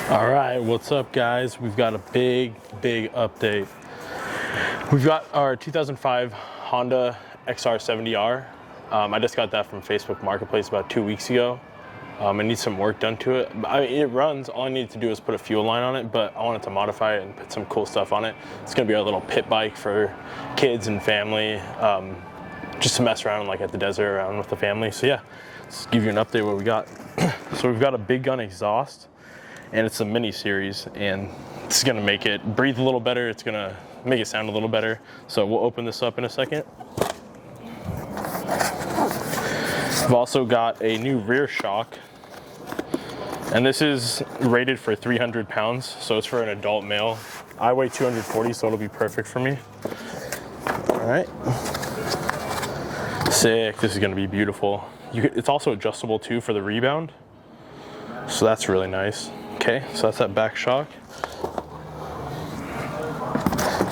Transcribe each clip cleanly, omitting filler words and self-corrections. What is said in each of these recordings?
All right, what's up guys? We've got a big update. We've got our 2005 Honda XR70R. I just got that from Facebook Marketplace about 2 weeks ago. I need some work done to it. I mean, it runs, all I need to do is put a fuel line on it, but I wanted to modify it and put some cool stuff on it. It's gonna be our little pit bike for kids and family, just to mess around like at the desert around with the family. So yeah, let's give you an update what we got. So we've got a big gun exhaust, and it's a mini series, and this is gonna make it breathe a little better. It's gonna make it sound a little better. So we'll open this up in a second. We've also got a new rear shock, and this is rated for 300 pounds, so it's for an adult male. I weigh 240, so it'll be perfect for me. All right, sick. This is gonna be beautiful. It's also adjustable too for the rebound, so that's really nice. Okay, so that's that back shock.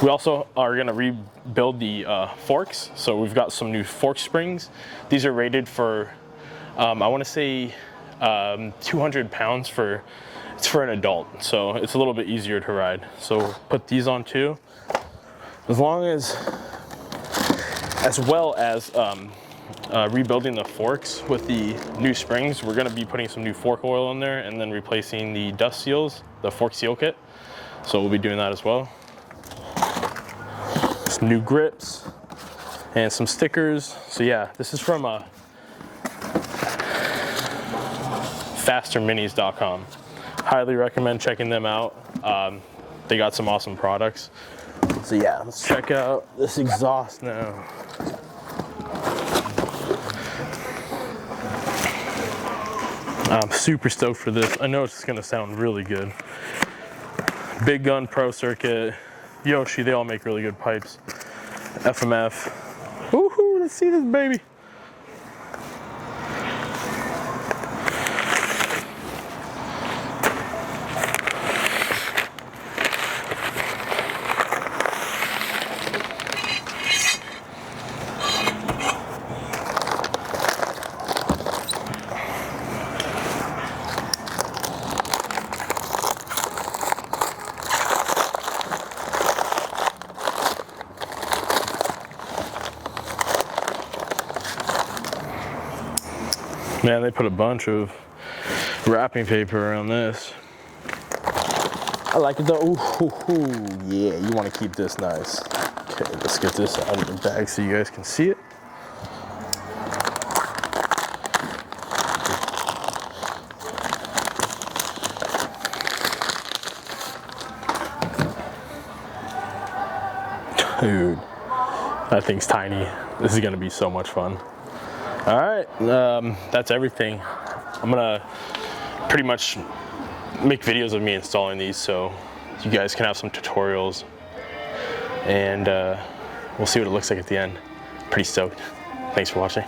We also are gonna rebuild the forks. So we've got some new fork springs. These are rated for, I wanna say 200 pounds it's for an adult. So it's a little bit easier to ride. So put these on too. As well as rebuilding the forks with the new springs. We're gonna be putting some new fork oil in there and then replacing the dust seals, the fork seal kit. So we'll be doing that as well. Some new grips and some stickers. So yeah, this is from fasterminis.com. Highly recommend checking them out. They got some awesome products. So yeah, let's check out this exhaust now. I'm super stoked for this. I know it's gonna sound really good. Big Gun Pro Circuit, Yoshi, they all make really good pipes. FMF. Woohoo, let's see this baby. Man, they put a bunch of wrapping paper around this. I like it though. Ooh, yeah, you want to keep this nice. Okay, let's get this out of the bag so you guys can see it. Dude, that thing's tiny. This is gonna be so much fun. All right, that's everything. I'm gonna pretty much make videos of me installing these so you guys can have some tutorials, and we'll see what it looks like at the end. Pretty stoked. Thanks for watching.